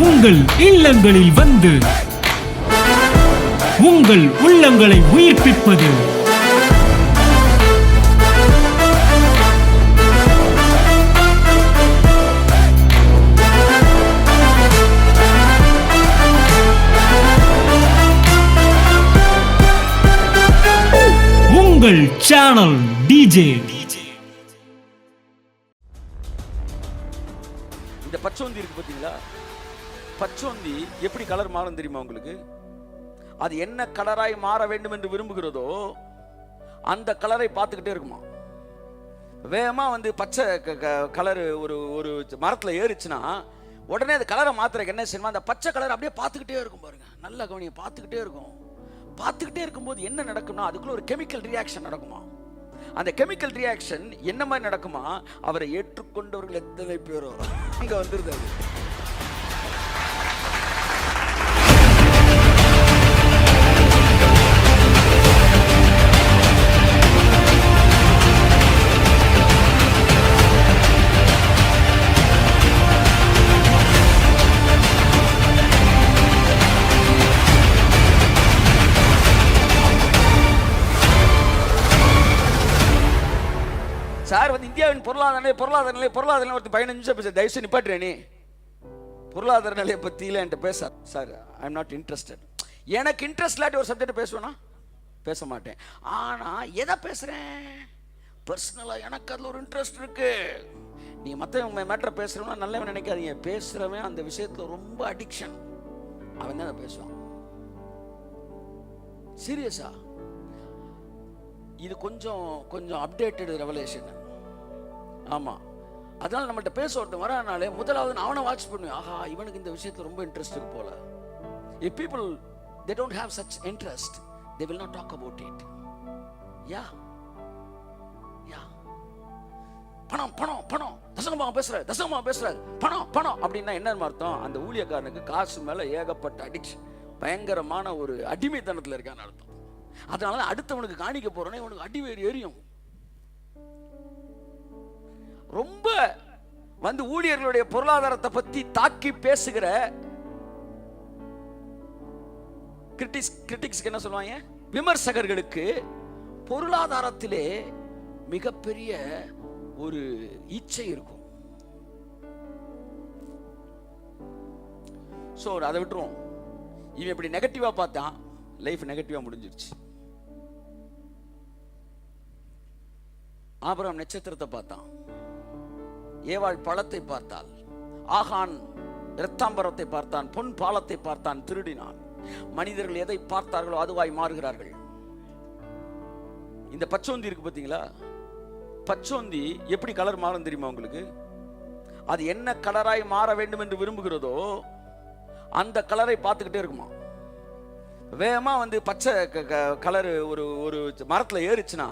உங்கள் இல்லங்களில் வந்து உங்கள் உள்ளங்களை உயிர்ப்பிப்பது உங்கள் சேனல் டிஜே. இந்த பச்சோந்தி இருக்கு பார்த்தீங்களா? பச்சோந்தி எப்படி கலர் மாறும் தெரியுமா உங்களுக்கு? அது என்ன கலராய் மாற வேண்டும் என்று விரும்புகிறதோ அந்த கலரை பார்த்துக்கிட்டே இருக்குமா. வேகமா வந்து பச்சை கலர் ஒரு மரத்துல ஏறிச்சுன்னா உடனே அந்த கலரை மாத்துறதுக்கு என்ன செய்யணுமா, அந்த பச்சை கலர் அப்படியே பார்த்துக்கிட்டே இருக்கும். பாருங்க, நல்ல கவனியை பார்த்துக்கிட்டே இருக்கும். பார்த்துக்கிட்டே இருக்கும்போது என்ன நடக்கும்னா அதுக்குள்ள ஒரு கெமிக்கல் ரியாக்ஷன் நடக்குமா. அந்த கெமிக்கல் ரியாக்ஷன் என்ன மாதிரி நடக்குமா, அவரை ஏற்றுக்கொண்டவர்கள் எத்தனை பேரோ அங்க வந்துருது. சார் வந்து இந்தியாவின் பொருளாதார நிலை ஒரு 15 நிமிஷம் பேச தயவுசெய்து நிப்பாட்டுறேனே. பொருளாதார நிலையை பற்றியில் என்கிட்ட பேச sir, I am not interested. எனக்கு இன்ட்ரெஸ்ட் இல்லாட்டி ஒரு சப்ஜெக்ட் பேசுவேன்னா பேச மாட்டேன். ஆனால் எதை பேசுகிறேன், பர்சனலாக எனக்கு அதில் ஒரு இன்ட்ரெஸ்ட் இருக்கு. நீங்கள் மற்றவங்க மேட்டரை பேசுகிறவனா நல்லவன் நினைக்காதீங்க. பேசுகிறவன் அந்த விஷயத்தில் ரொம்ப அடிக்ஷன், அவன் தான் பேசுவான். சீரியஸா இது கொஞ்சம் அப்டேட்டட் ரெவலேஷன். ஆமாம், அதனால நம்மள்ட்ட பேச ஒருத்தன் வரானாலே முதலாவது நான் அவனை வாட்ச் பண்ணுவேன். ஆஹா, இவனுக்கு இந்த விஷயத்தில் ரொம்ப இன்ட்ரெஸ்ட் இருக்கு போல. If people they don't have such interest, they will not talk about it. Yeah. பணம் பணம் பணம் தசகமாக பேசுறாரு பணம் அப்படின்னா என்ன அர்த்தம்? அந்த ஊழியக்காரனுக்கு காசு மேல ஏகப்பட்ட அடிக்ஷன், பயங்கரமான ஒரு அடிமைத்தனத்தில் இருக்கான்னு அர்த்தம். அதனால அடுத்தவனுக்கு காணிக்க போறோன்னா இவனுக்கு அடிவேறு எரியும். ரொம்ப வந்து ஊழியர்களுடைய பொருளாதாரத்தை பத்தி தாக்கி பேசுகிற கிரிட்டிக்ஸ்க்கு என்ன சொல்லுவாங்க, விமர்சகர்களுக்கு பொருளாதாரத்திலே மிகப்பெரிய ஒரு இச்சை இருக்கும். சோ அதை விட்டுருவோம். இவன் இப்படி நெகட்டிவா பார்த்தான், லைஃப் நெகட்டிவா முடிஞ்சிருச்சு. ஆபிரகாம் நட்சத்திரத்தை பார்த்தான், ஏவாள் பழத்தை பார்த்தாள், ஆகான் இரத்தாம்பரத்தை பார்த்தான், பொன் பாலத்தை பார்த்தான், திருடினான். மனிதர்கள் எதை பார்த்தார்களோ அதுவாய் மாறுகிறார்கள். இந்த பச்சோந்தி இருக்கு பார்த்தீங்களா? பச்சோந்தி எப்படி கலர் மாறும் தெரியுமா உங்களுக்கு? அது என்ன கலராய் மாற வேண்டும் என்று விரும்புகிறதோ அந்த கலரை பார்த்துக்கிட்டே இருக்குமா. வேகமா வந்து பச்சை கலர் ஒரு மரத்துல ஏறிச்சுன்னா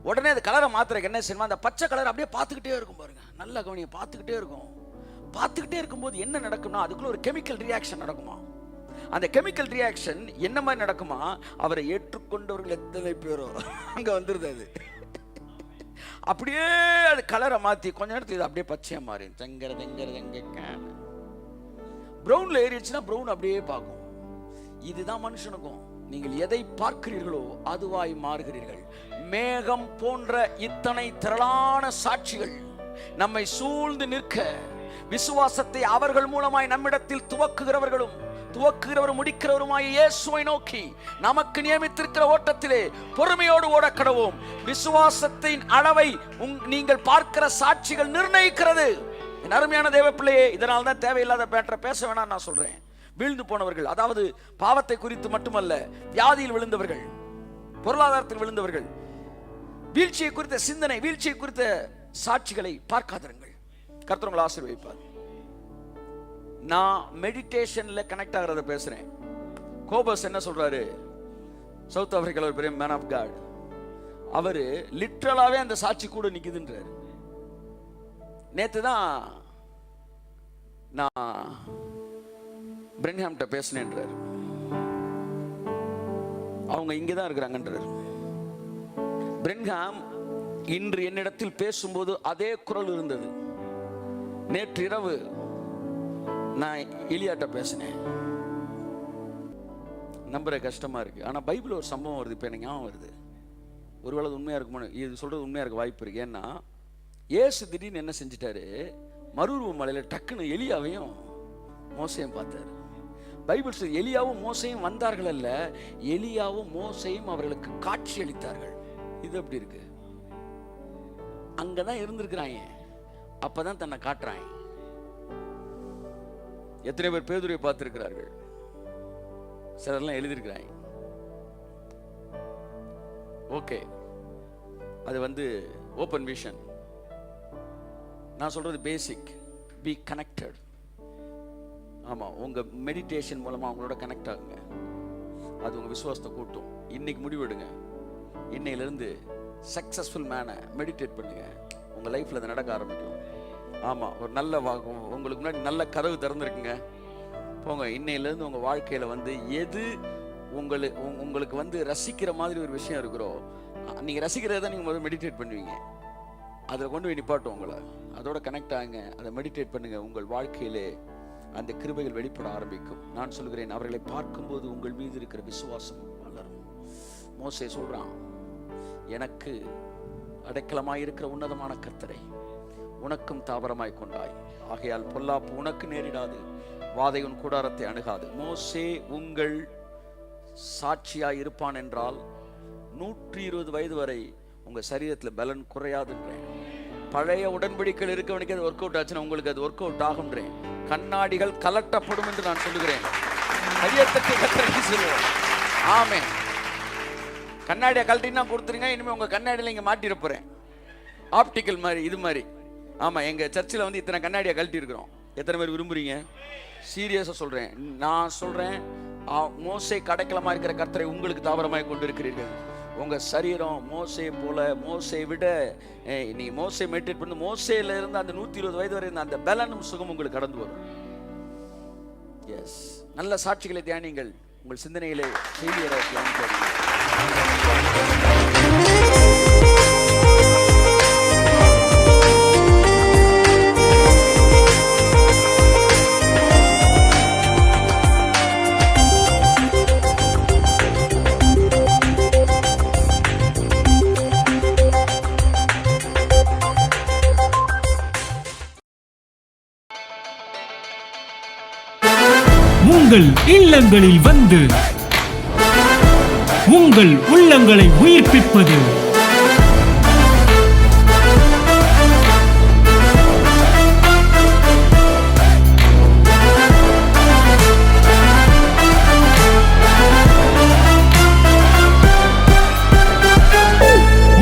உடனே அந்த கலரை மாத்துறதுக்கு என்ன செய்யணுமா, அந்த பச்சை கலர் அப்படியே பார்த்துக்கிட்டே இருக்கும். பாருங்க, நல்ல கவனியை பார்த்துக்கிட்டே இருக்கும். பார்த்துக்கிட்டே இருக்கும்போது என்ன நடக்கும்னா அதுக்குள்ள ஒரு கெமிக்கல் ரியாக்ஷன் நடக்குமா. அந்த கெமிக்கல் ரியாக்ஷன் என்ன மாதிரி நடக்குமா, அவரை ஏற்றுக்கொண்டவர்கள் எத்தனை பேரோ அங்க வந்துருது. அது அப்படியே அது கலரை மாத்தி கொஞ்ச நேரத்துக்கு இது அப்படியே பச்சையா மாறி ப்ரௌன்ல ஏறிடுச்சுன்னா ப்ரௌன் அப்படியே பார்க்கும். இதுதான் மனுஷனுக்கும். நீங்கள் எதை பார்க்கிறீர்களோ அதுவாய் மாறுகிறீர்கள். மேகம் போன்ற இத்தனை திரளான சாட்சிகள் நம்மை சூழ்ந்து நிற்க, விசுவாசத்தை அவர்கள் மூலமாய் நம்மிடத்தில் துவக்குகிறவரும் முடிக்கிறவருமாய் இயேசுவை நோக்கி நமக்கு நியமித்திருக்கிற ஓட்டத்திலே பொறுமையோடு ஓடக்கடவோம். விசுவாசத்தின் அளவை நீங்கள் பார்க்கிற சாட்சிகள் நிர்ணயிக்கிறது. என் அருமையான தேவ பிள்ளையே, இதனால தான் தேவையில்லாத பேச வேணாம் நான் சொல்றேன். வீழ்ந்து போனவர்கள், அதாவது பாவத்தை குறித்து மட்டுமல்ல, வியாதியில் விழுந்தவர்கள், பொருளாதாரத்தில் விழுந்தவர்கள், வீழ்ச்சியை குறித்த சிந்தனை, வீழ்ச்சியை குறித்த சாட்சிகளை பார்க்காதிருங்கள். கர்த்தர் உங்களை ஆசீர்வதிப்பார். நான் மெடிடேஷன்ல கனெக்ட் ஆகிறத பேசுறேன். கோபஸ் என்ன சொல்றாரு, சவுத் ஆப்பிரிக்கால ஒரு பெரிய மேன் ஆஃப் காட், அவரு லிட்டரலாவே அந்த சாட்சி கூட நிக்குதுன்றாரு. நேத்து தான் நான் பிரென்ஹாம்கிட்ட பேசினேன்றார். அவங்க இங்கதான் இருக்கிறாங்கன்றார். பிரென்ஹாம் இன்று என்னிடத்தில் பேசும்போது அதே குரல் இருந்தது. நேற்று இரவு நான் எலியாட்ட பேசினேன். நம்புற கஷ்டமா இருக்கு. ஆனா பைபிள் ஒரு சம்பவம் வருது, இப்ப எனக்கு ஞாபகம் வருது. ஒருவேளை உண்மையா இருக்குமோ, இது சொல்றது உண்மையா இருக்க வாய்ப்பு இருக்கு. ஏன்னா இயேசு திடீர்னு என்ன செஞ்சிட்டாரு, மறுரூப மலையில டக்குன்னு எலியாவையும் மோசையும் பார்த்தாரு. பைபிள் சொல்லி எலியாவும் மோசையும் வந்தார்கள் அல்ல, எலியாவும் மோசையும் அவர்களுக்கு காட்சி அளித்தார்கள். இது எப்படி இருக்கு? அங்கதான் இருந்திருக்கிறாங்க, அப்பதான் தன்னை காட்டுறாங்க. எத்தனை பேர் பேதுருவை பார்த்திருக்கிறார்கள்? சிலர்லாம் எழுதியிருக்கிறாங்க. ஓகே, அது ஓப்பன் விஷன். நான் சொல்றது பேசிக், பி கனெக்டட். ஆமா, உங்க மெடிடேஷன் மூலமா அவங்களோட கனெக்ட் ஆகுங்க. அது உங்க விசுவாசத்தை கூட்டும். இன்னைக்கு முடிவெடுங்க, இன்னையிலிருந்து சக்சஸ்ஃபுல் மேனை மெடிடேட் பண்ணுங்க. உங்க லைஃப்ல அது நடக்க ஆரம்பிக்கும். ஆமா, ஒரு நல்ல உங்களுக்கு முன்னாடி நல்ல கதவு திறந்துருக்குங்க. போங்க, இன்னையிலிருந்து உங்க வாழ்க்கையில எது உங்களுக்கு ரசிக்கிற மாதிரி ஒரு விஷயம் இருக்கிறோ, நீங்க ரசிக்கிறத நீங்க முதல்ல மெடிடேட் பண்ணுவீங்க. அதில் கொண்டு போய் நிப்பாட்டும் உங்களை. அதோட கனெக்ட் ஆகுங்க, அதை மெடிடேட் பண்ணுங்க. உங்கள் வாழ்க்கையிலே அந்த கிருபைகள் வெளிப்பட ஆரம்பிக்கும். நான் சொல்கிறேன், அவர்களை பார்க்கும்போது உங்கள் மீது இருக்கிற விசுவாசம் வளரும். மோசே சொல்றான், எனக்கு அடைக்கலமாய் இருக்கிற உன்னதமான கர்த்தரை உனக்கும் தாபரமாய் கொண்டாய், ஆகையால் பொல்லாப்பு உனக்கு நேரிடாது, வாதை உன் கூடாரத்தை அணுகாது. மோசே உங்கள் சாட்சியாய் இருப்பான் என்றால் 120 வயது வரை உங்க சரீரத்துல பலன் குறையாதுன்றேன். பழைய உடன்படிக்கைகள் இருக்கவனுக்கு அது ஒர்க் அவுட் ஆச்சுன்னா உங்களுக்கு அது ஒர்க் அவுட் ஆகுன்றேன். கண்ணாடிகள் கலட்டப்படும் என்று நான் சொல்லுகிறேன். ஆமே, கண்ணாடியை கழட்டினா கொடுத்துருங்க. இனிமே உங்க கண்ணாடியில இங்க மாட்டிருப்பேன், ஆப்டிக்கல் மாதிரி, இது மாதிரி. ஆமா, எங்க சர்ச்சில் இத்தனை கண்ணாடியை கழட்டி இருக்கிறோம். எத்தனை பேர் விரும்புறீங்க? சீரியஸா சொல்றேன். நான் சொல்றேன், மோசே கடைக்கலமா இருக்கிற கர்த்தரை உங்களுக்கு தாவரமாய் கொண்டு இருக்கிறீர்கள். உங்க சரீரம் மோசே போல, மோசை விட நீ மோசை மெடிடேட் பண்ணி மோசையில இருந்து அந்த 120 வயது வரை அந்த பலனும் சுகம் உங்களுக்கு கடந்து வரும். எஸ், நல்ல சாட்சிகளை தியானிங்கள். உங்கள் சிந்தனையிலே செய்தியை தியானிக்க. உங்கள் இல்லங்களில் உங்கள் உள்ளங்களை உயிர்ப்பிப்பது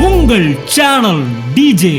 உங்கள் சேனல் டிஜே.